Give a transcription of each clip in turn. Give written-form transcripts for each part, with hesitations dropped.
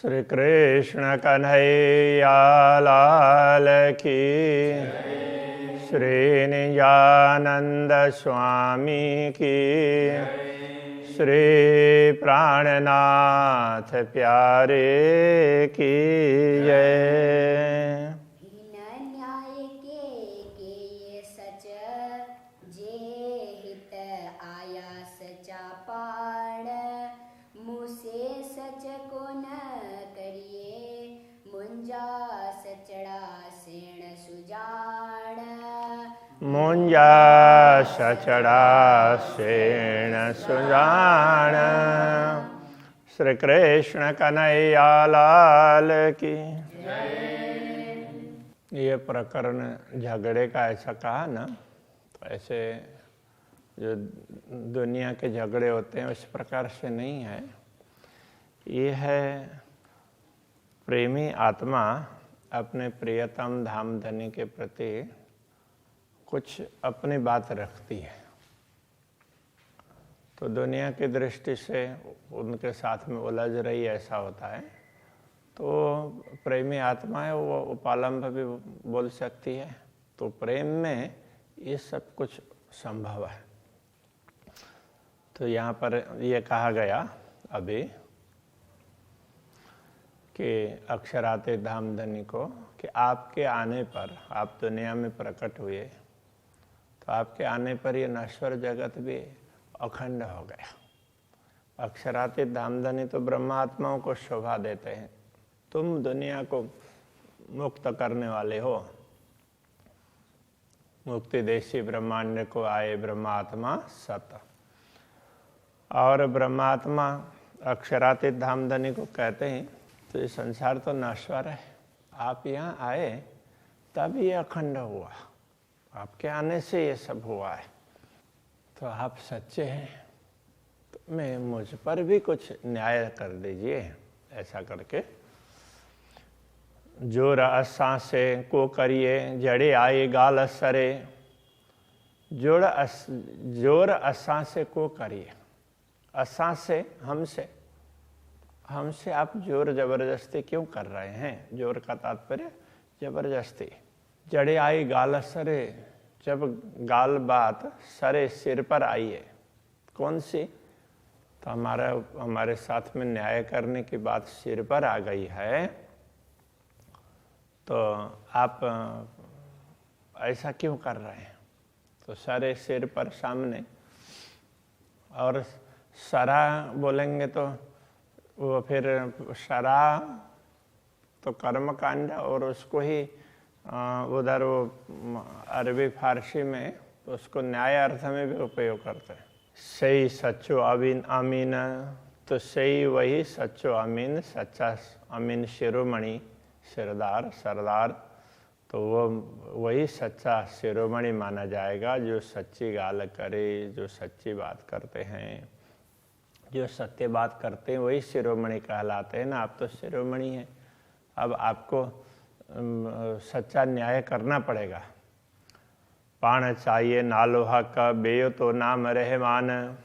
श्री कृष्ण कन्हैया लाल की, श्री निजानंद स्वामी की, श्री प्राणनाथ प्यारे की जय। न्याय के ये सच, जे हित आया सचा पाड़, मुसे सच को न करिए, मुंजा सचड़ा सेण सुजाड़। मुंजा सचड़ा सेण सुजान। श्री कृष्ण कन्हैया लाल की। ये प्रकरण झगड़े का ऐसा कहा ना, तो ऐसे जो दुनिया के झगड़े होते हैं उस प्रकार से नहीं है। ये है प्रेमी आत्मा अपने प्रियतम धामधनी के प्रति कुछ अपनी बात रखती है, तो दुनिया की दृष्टि से उनके साथ में उलझ रही ऐसा होता है, तो प्रेमी आत्मा है वो उपालंब भी बोल सकती है। तो प्रेम में ये सब कुछ संभव है। तो यहाँ पर ये कहा गया अभी कि अक्षराते धामधनी को कि आपके आने पर, आप दुनिया में प्रकट हुए तो आपके आने पर ये नश्वर जगत भी अखंड हो गया। अक्षराते धामधनी तो ब्रह्मात्माओं को शोभा देते हैं, तुम दुनिया को मुक्त करने वाले हो। मुक्ति देशी ब्रह्मांड को आए ब्रह्मात्मा सत। और ब्रह्मात्मा अक्षरातीत धामधनी को कहते हैं तो ये संसार तो नश्वर है, आप यहाँ आए तब ये अखंड हुआ, आपके आने से ये सब हुआ है। तो आप सच्चे हैं तो मैं मुझ पर भी कुछ न्याय कर दीजिए। ऐसा करके जोर असा से को करिए, जड़े आए गाल सरे। जोर असा से को करिए, असा से हमसे, हमसे आप जोर जबरदस्ती क्यों कर रहे हैं? जोर का तात्पर्य जबरदस्ती। जड़े आई गाल सरे, जब गाल बात सरे सिर पर आई है, कौन सी? तो हमारे साथ में न्याय करने की बात सिर पर आ गई है, तो आप ऐसा क्यों कर रहे हैं? तो सरे सिर पर सामने, और सरा बोलेंगे तो वो फिर सरा तो कर्म कांड, और उसको ही उधर वो अरबी फारसी में उसको न्याय अर्थ में भी उपयोग करते हैं। सही सच्चो अमीन, तो सही वही सच्चो अमीन, सच्चा अमीन शिरोमणि सिरदार सरदार, तो वो वही सच्चा शिरोमणि माना जाएगा जो सच्ची गाल करे, जो सच्ची बात करते हैं, जो सत्य बात करते हैं वही शिरोमणि कहलाते हैं ना। आप तो शिरोमणि हैं, अब आपको सच्चा न्याय करना पड़ेगा। पाण चाहिए नालो हक, बेयो तो नाम रहमान।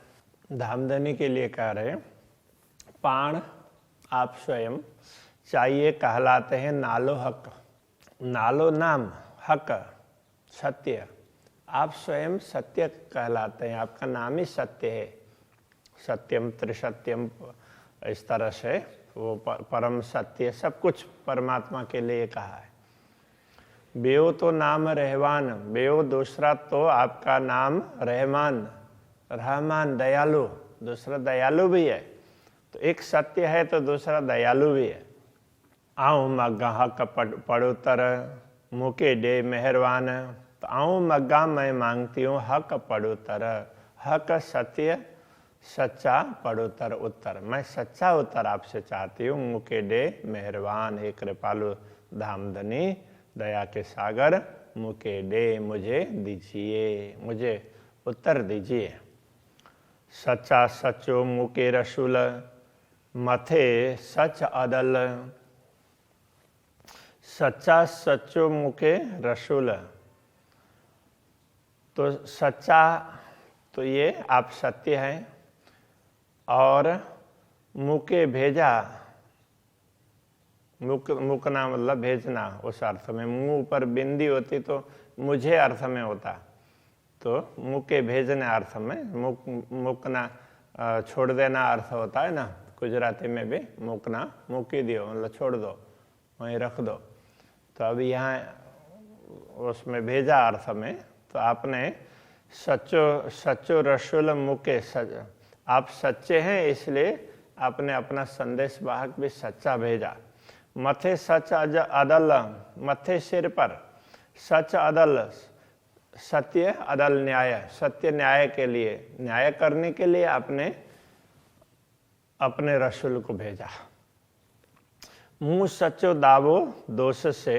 धामधनी के लिए कह रहे हैं, पाण आप स्वयं, चाहिए कहलाते हैं नालो हक, नालो नाम, हक सत्य, आप स्वयं सत्य कहलाते हैं, आपका नाम ही सत्य है। सत्यम त्रिसत्यम, इस तरह से वो परम सत्य सब कुछ परमात्मा के लिए कहा है। बेओ तो नाम रहमान, बेओ दूसरा तो आपका नाम रहमान, रहमान दयालु, दूसरा दयालु भी है। तो एक सत्य है तो दूसरा दयालु भी है। आऊँ मग्गा हक पड़ोतर, मुके डे मेहरबान। तो आऊँ मग्गा मैं मांगती हूँ हक पड़ोतर, हक सत्य सच्चा, पड़ोतर उत्तर, मैं सच्चा उत्तर आपसे चाहती हूँ। मुके डे मेहरबान, हे कृपालु धामधनी दया के सागर, मुके डे मुझे दीजिए, मुझे उत्तर दीजिए। सच्चा सचो मुके रसूल, मथे सच अदल। सच्चा सचो मुके रसूल, तो सच्चा तो ये आप सत्य हैं, और मुके भेजा मुकना मतलब भेजना, उस अर्थ में। मुंह पर बिंदी होती तो मुझे अर्थ में होता, तो मुके भेजने अर्थ में। मुकना छोड़ देना अर्थ होता है ना, गुजराती में भी मुकना मुकी दियो मतलब छोड़ दो, वहीं रख दो। तो अब यहाँ उसमें भेजा अर्थ में, तो आपने सच्चो रसूल मुके, आप सच्चे हैं इसलिए आपने अपना संदेश वाहक भी सच्चा भेजा। मथे सच अदल, मथे सिर पर सच अदल, सत्य अदल न्याय, सत्य न्याय के लिए, न्याय करने के लिए आपने अपने रसूल को भेजा। मुंह सच्चो दावो दोष से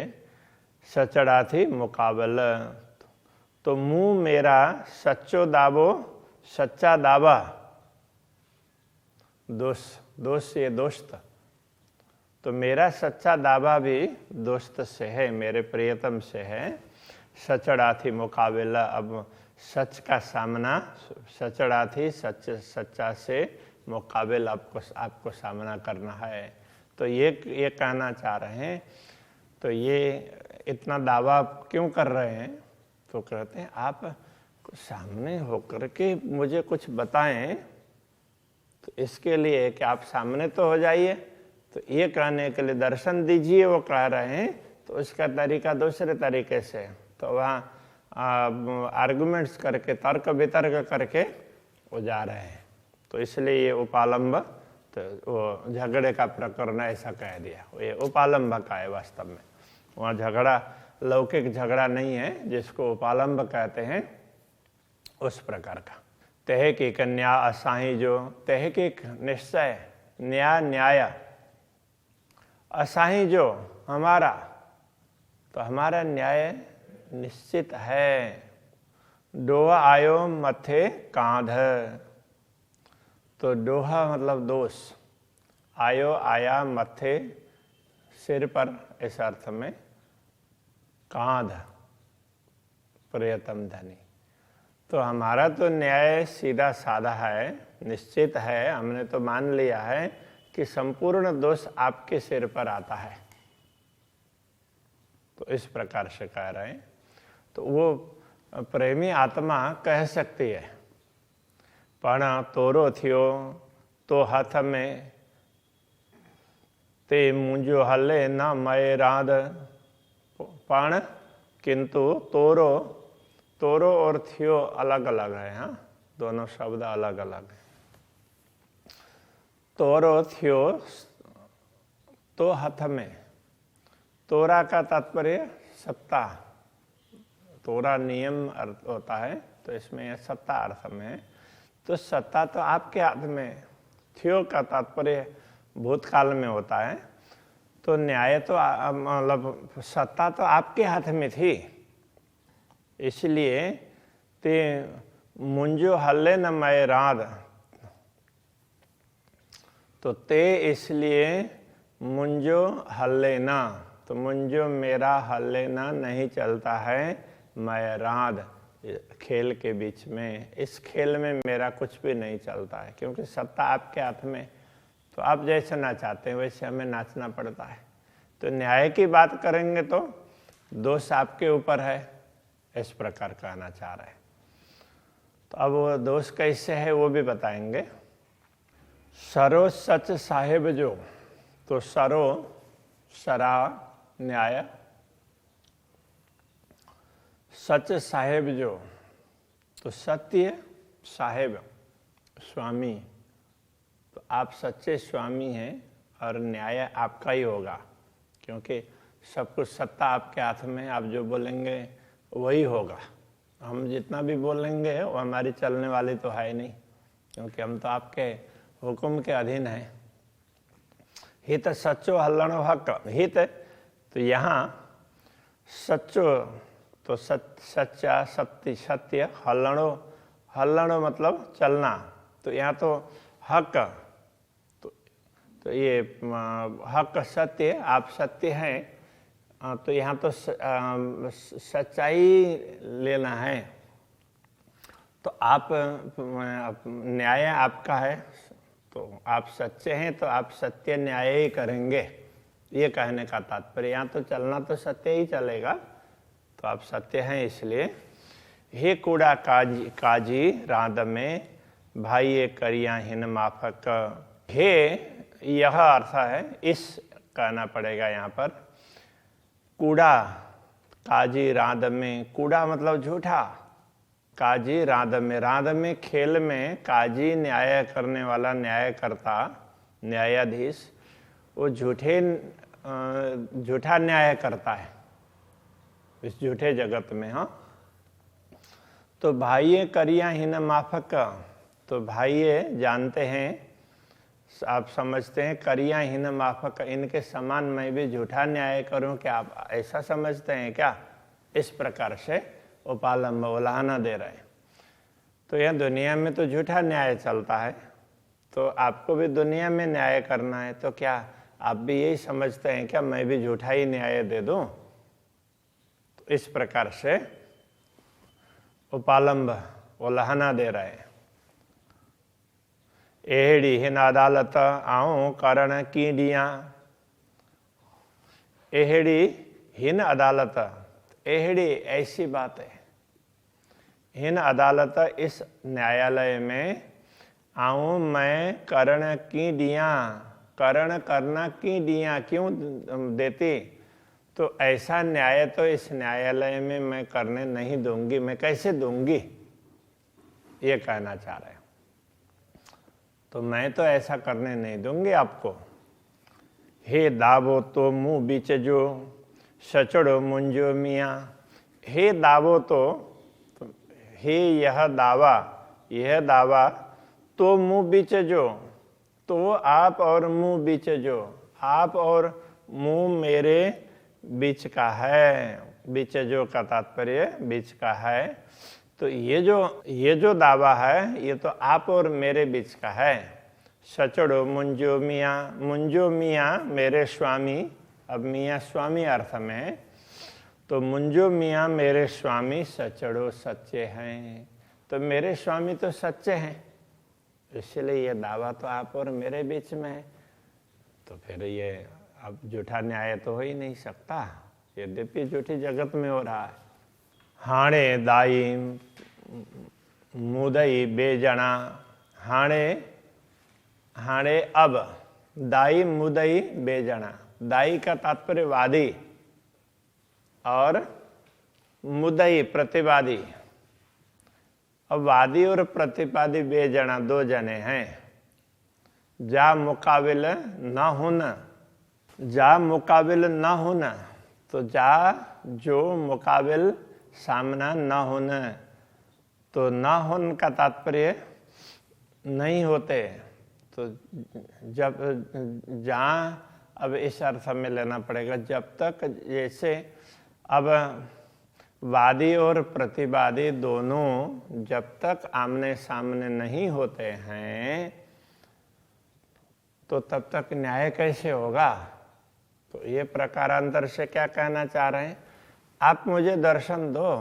सचड़ा थी मुकाबल, तो मुंह मेरा सच्चो दावो, सच्चा दावा, दोष ये दोस्त, तो मेरा सच्चा दावा भी दोस्त से है, मेरे प्रियतम से है। सचड़ा थी मुकाबला, अब सच का सामना, सचड़ा थी सच्चा से मुकाबला आपको सामना करना है। तो ये कहना चाह रहे हैं। तो ये इतना दावा क्यों कर रहे हैं? तो कहते हैं आप सामने होकर के मुझे कुछ बताएं, तो इसके लिए कि आप सामने तो हो जाइए। तो ये कहने के लिए दर्शन दीजिए वो कह रहे हैं, तो उसका तरीका दूसरे तरीके से, तो वहाँ आर्गुमेंट्स करके, तर्क वितर्क करके वो जा रहे हैं। तो इसलिए ये उपालंब, तो वो झगड़े का प्रकरण ऐसा कह दिया, ये उपालंब का है वास्तव में। वहाँ झगड़ा लौकिक झगड़ा नहीं है, जिसको उपालंब कहते हैं, उस प्रकार का। तहकीक कन्या असाही, जो तहकीक निश्चय, न्याय असाही जो हमारा, तो हमारा न्याय निश्चित है। डोहा आयो मथे कांध, तो डोहा मतलब दोष, आयो आया, मथे सिर पर, इस अर्थ में, कांध प्रियतम धनी। तो हमारा तो न्याय सीधा साधा है, निश्चित है, हमने तो मान लिया है कि संपूर्ण दोष आपके सिर पर आता है। तो इस प्रकार से कह रहे हैं। तो वो प्रेमी आत्मा कह सकती है, पण तोरो थियो तो हाथ में, ते मुंजो हले न मय राध। पण किंतु तोरो और थियो अलग अलग है, हाँ, दोनों शब्द अलग अलग है। तोरो थियो तो हाथ में, तोरा का तात्पर्य सत्ता, तोरा नियम अर्थ होता है, तो इसमें सत्ता अर्थ में है। तो सत्ता तो आपके हाथ में, थियो का तात्पर्य भूतकाल में होता है। तो न्याय तो मतलब सत्ता तो आपके हाथ में थी, इसलिए ते मुंजो हल्ले न मैं राध, तो ते इसलिए मुंजो हल्ले ना, तो मुंजो मेरा हल्ले ना नहीं चलता है, मैं राध खेल के बीच में, इस खेल में मेरा कुछ भी नहीं चलता है, क्योंकि सत्ता आपके हाथ में। तो आप जैसे नाचाते हैं वैसे हमें नाचना पड़ता है। तो न्याय की बात करेंगे तो दोष आपके ऊपर है, इस प्रकार कहना चाह रहे हैं। तो अब वो दोष कैसे है वो भी बताएंगे। सरो सच साहेब जो, तो सरो सरा न्याय, सच साहेब जो, तो सत्य साहेब स्वामी, तो आप सच्चे स्वामी हैं और न्याय आपका ही होगा, क्योंकि सब कुछ सत्ता आपके हाथ में, आप जो बोलेंगे वही होगा। हम जितना भी बोलेंगे वो हमारी चलने वाली तो है ही नहीं, क्योंकि हम तो आपके हुक्म के अधीन हैं। हित सच्चो हल्लणो हक, हित तो यहाँ सच्चो तो सच्चा, सत्य, हल्लणो मतलब चलना, तो यहाँ तो हक, तो ये हक सत्य, आप सत्य हैं, तो यहाँ तो सच्चाई लेना है। तो आप न्याय आपका है, तो आप सच्चे हैं तो आप सत्य न्याय ही करेंगे, ये कहने का तात्पर्य। यहाँ तो चलना तो सत्य ही चलेगा, तो आप सत्य हैं इसलिए। हे कूड़ा काजी रांद में, भाई ये करिया हिन माफक। हे यह अर्थ है, इस कहना पड़ेगा यहाँ पर। कूड़ा काजी रांद में, कूड़ा मतलब झूठा, काजी रांद में, रांद में खेल में काजी न्याय करने वाला, न्यायकर्ता, न्यायाधीश, वो झूठा न्याय करता है इस झूठे जगत में। हाँ, तो भाइये करिया हिन माफक, तो भाइये जानते हैं, आप समझते हैं, करिया हिन माफक, इनके समान मैं भी झूठा न्याय करूं क्या, आप ऐसा समझते हैं क्या? इस प्रकार से उपालंब उलाहना दे रहे हैं। तो यह दुनिया में तो झूठा न्याय चलता है, तो आपको भी दुनिया में न्याय करना है, तो क्या आप भी यही समझते हैं क्या मैं भी झूठा ही न्याय दे दूं? तो इस प्रकार से उपालंब उलाहना दे रहे हैं। एहड़ी हिन अदालत आऊं करण कीडिया, एहड़ी हिन अदालत, एहड़ी ऐसी बात है, हिन अदालत इस न्यायालय में आऊं मैं करण की दिया, करण करना की दिया क्यों देती, तो ऐसा न्याय तो इस न्यायालय में मैं करने नहीं दूंगी, मैं कैसे दूंगी, ये कहना चाह रहे हैं। तो मैं तो ऐसा करने नहीं दूंगी आपको। हे दावो तो मुंह बीच जो, सचड़ो मुंजो मियाँ, हे दावो तो, हे यह दावा, तो मुंह बीच जो, तो आप और मुंह बीच जो, आप और मुंह मेरे बीच का है, बीच जो का तात्पर्य बीच का है। तो ये जो दावा है ये तो आप और मेरे बीच का है। सचड़ो मुंजो मियाँ मेरे स्वामी, अब मियाँ स्वामी अर्थ में, तो मुंजो मियाँ मेरे स्वामी सचड़ो सच्चे हैं, तो मेरे स्वामी तो सच्चे हैं, इसलिए ये दावा तो आप और मेरे बीच में है। तो फिर ये अब झूठा न्याय तो हो ही नहीं सकता, यद्यपि झूठी जगत में हो रहा है। हाणे दाई मुदई बेजना, हाणे अब, दाई मुदई बेजना, दाई का तात्पर्य वादी और मुदई प्रतिवादी। अब वादी और प्रतिवादी बेजना, दो जने हैं। जा मुकाबिल न होना, जा मुकाबिल न होना, तो जा जो मुकाबिल सामना न होना, तो न होने का तात्पर्य नहीं होते, तो जब जहाँ अब इस अर्थ में लेना पड़ेगा, जब तक जैसे अब वादी और प्रतिवादी दोनों जब तक आमने सामने नहीं होते हैं तो तब तक न्याय कैसे होगा। तो ये प्रकारांतर से क्या कहना चाह रहे हैं, आप मुझे दर्शन दो,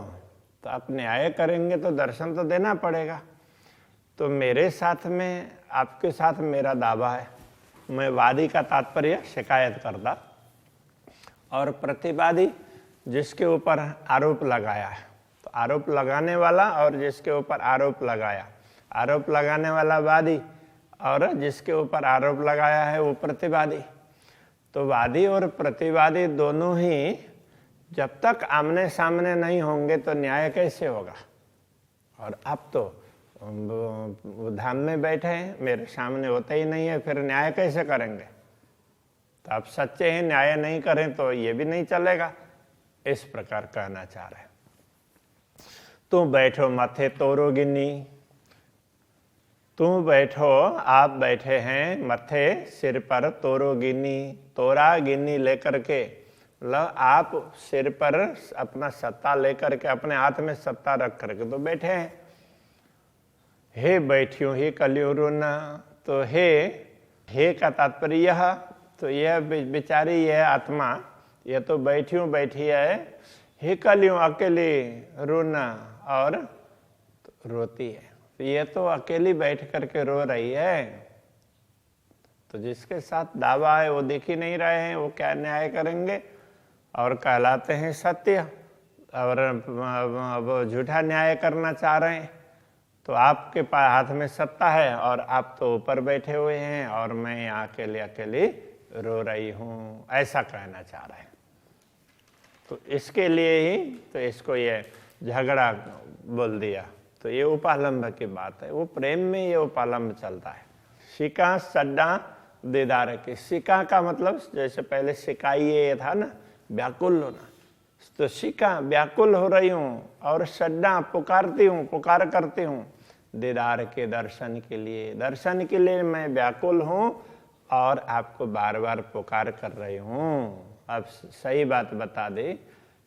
तो आप न्याय करेंगे तो दर्शन तो देना पड़ेगा। तो मेरे साथ में, आपके साथ मेरा दावा है, मैं वादी का तात्पर्य शिकायत करता, और प्रतिवादी जिसके ऊपर आरोप लगाया है, तो आरोप लगाने वाला और जिसके ऊपर आरोप लगाया, आरोप लगाने वाला वादी और जिसके ऊपर आरोप लगाया है वो प्रतिवादी। तो वादी और प्रतिवादी दोनों ही जब तक आमने सामने नहीं होंगे तो न्याय कैसे होगा। और आप तो धाम में बैठे हैं, मेरे सामने होता ही नहीं है, फिर न्याय कैसे करेंगे। तो आप सच्चे हैं, न्याय नहीं करें तो ये भी नहीं चलेगा, इस प्रकार कहना चाह रहे हैं। तू बैठो माथे तोरो गिन्नी, तू बैठो, आप बैठे हैं मथे सिर पर तोरो गिन्नी, तोरा गिन्नी लेकर के, आप सिर पर अपना सत्ता लेकर के, अपने हाथ में सत्ता रख करके तो बैठे हैं। हे बैठियो हे कलियो रोना, तो हे का तात्पर्य यह, तो यह बेचारी यह आत्मा ये तो बैठी है, हे कलियों अकेली रोना और रोती है, ये तो अकेली बैठ करके रो रही है। तो जिसके साथ दावा है वो दिख ही नहीं रहे हैं, वो क्या न्याय करेंगे? और कहलाते हैं सत्य, और वो झूठा न्याय करना चाह रहे हैं। तो आपके हाथ में सत्ता है और आप तो ऊपर बैठे हुए हैं और मैं यहाँ अकेले अकेले रो रही हूँ, ऐसा कहना चाह रहे हैं। तो इसके लिए ही तो इसको ये झगड़ा बोल दिया। तो ये उपालंब की बात है, वो प्रेम में ये उपालंब चलता है। शिका सड्डा दीदार की, शिका का मतलब जैसे पहले शिकाइए था ना, व्याकुल होना। तो शिका व्याकुल हो रही हूँ, और सड्डा पुकारती हूँ, पुकार करती हूँ दीदार के, दर्शन के लिए। दर्शन के लिए मैं व्याकुल हूँ और आपको बार बार पुकार कर रही हूँ। अब सही बात बता दे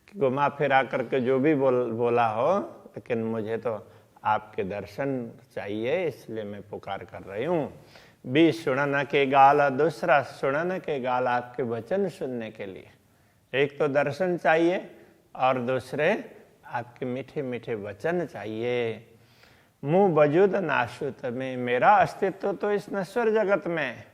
कि घुमा फिरा करके जो भी बोला हो, लेकिन मुझे तो आपके दर्शन चाहिए, इसलिए मैं पुकार कर रही हूँ। भी सुनन के गाल, दूसरा सुनन के गाल, आपके वचन सुनने के लिए। एक तो दर्शन चाहिए और दूसरे आपके मीठे मीठे वचन चाहिए। मुँह वजूद नाशुत में, मेरा अस्तित्व तो इस नश्वर जगत में।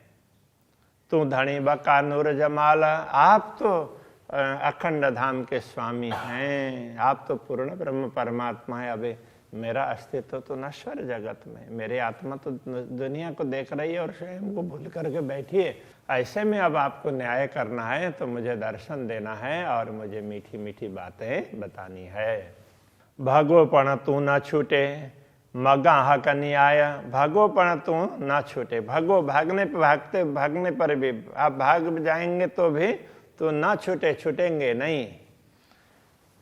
तू धनी बका नूर जमाल, आप तो अखंड धाम के स्वामी हैं, आप तो पूर्ण ब्रह्म परमात्मा है। अबे मेरा अस्तित्व तो नश्वर जगत में, मेरी आत्मा तो दुनिया को देख रही है और स्वयं को भूल करके बैठी है। ऐसे में अब आपको न्याय करना है तो मुझे दर्शन देना है और मुझे मीठी मीठी बातें बतानी है। भागोपण तू न छूटे, मगा हक न्याय, भागोपण तू न छूटे। भागो, भागने पर भी आप भाग जाएंगे तो भी तो न छूटे, छूटेंगे नहीं।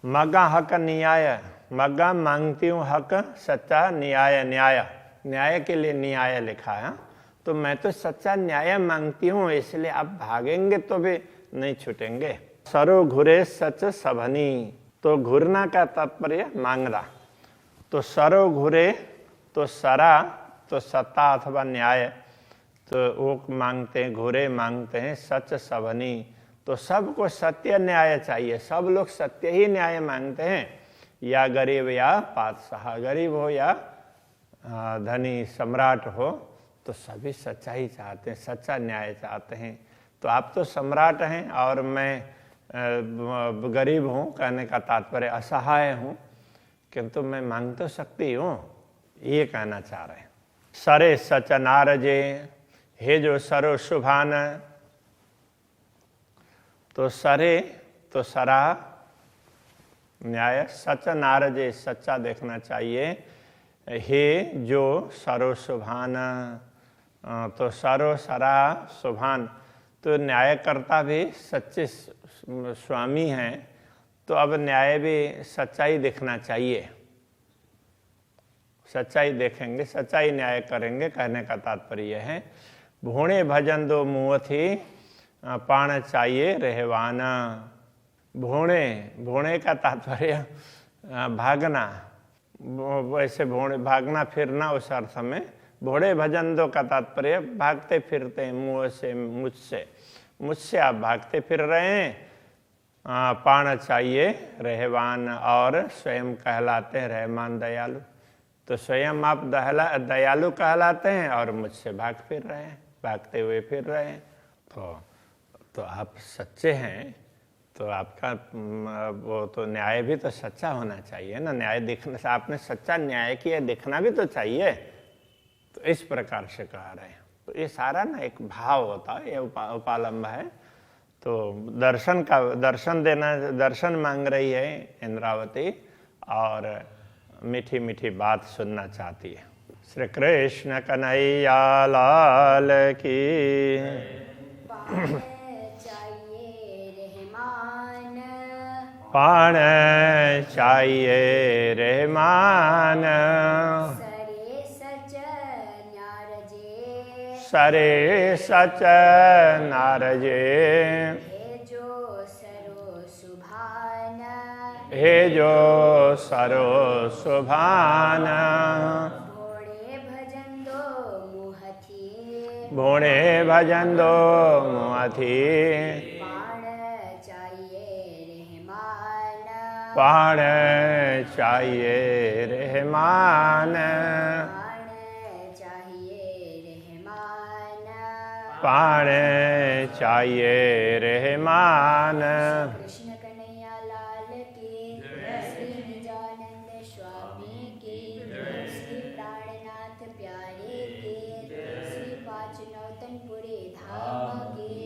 मगा हक न्याय, मगा मांगती हूँ हक, सच्चा न्याय, न्याय के लिए न्याय लिखा है। तो मैं तो सच्चा न्याय मांगती हूँ, इसलिए आप भागेंगे तो भी नहीं छूटेंगे। सरो घुरे सच सभनी, तो घुरना का तात्पर्य मांगना। तो सरो घुरे तो सरा तो सत्ता अथवा न्याय, तो वो मांगते हैं, घुरे मांगते हैं सच सभनी, तो सबको सत्य न्याय चाहिए। सब लोग सत्य ही न्याय मांगते हैं, या गरीब या बादशाह, गरीब हो या धनी सम्राट हो, तो सभी सच्चाई चाहते हैं, सच्चा न्याय चाहते हैं। तो आप तो सम्राट हैं और मैं गरीब हूँ, कहने का तात्पर्य असहाय हूँ, किंतु मैं मांग तो सकती हूँ, ये कहना चाह रहे हैं। सरे सच नारजे, हे जो सरो शुभान, तो सरे तो सरा न्याय, सच नारजे सच्चा देखना चाहिए। हे जो सरो शुभान, तो सरो सरा शुभान, तो न्यायकर्ता भी सच्चे स्वामी हैं, तो अब न्याय भी सच्चाई देखना चाहिए। सच्चाई देखेंगे, सच्चाई न्याय करेंगे, कहने का तात्पर्य है। भूणे भजन दो मुँह थी, पाण चाहिए रहवाना। भूणे का तात्पर्य भागना, वैसे भूणे भागना फिरना, उस अर्थ में। भोड़े भजन दो का तात्पर्य भागते फिरते मुँह से, मुझसे आप भागते फिर रहे हैं। पाण चाहिए रहवान, और स्वयं कहलाते हैं रहमान दयालु। तो स्वयं आप दयालु कहलाते हैं और मुझसे भाग फिर रहे हैं, भागते हुए फिर रहे हैं। तो आप सच्चे हैं, तो आपका वो तो न्याय भी तो सच्चा होना चाहिए ना। न्याय दिखने से, आपने सच्चा न्याय किया, दिखना भी तो चाहिए। तो इस प्रकार से कह रहे हैं। तो ये सारा ना एक भाव होता है, ये उपालंब है। तो दर्शन मांग रही है इंद्रावती, और मीठी मीठी बात सुनना चाहती है। श्री कृष्ण कन्हैया लाल की। पाण चाहिए रहमान, सरे सच नारजे, हे जो सरो सुभान। भोणे भजन दो मुहथी, पाण चाहिए रहमान, पाने चाहिए रहमान। कृष्ण कन्हैया लाल की, श्री निजानंद स्वामी की, श्री प्राणनाथ प्यारे के, श्री पांच नौतनपुरी धाम की,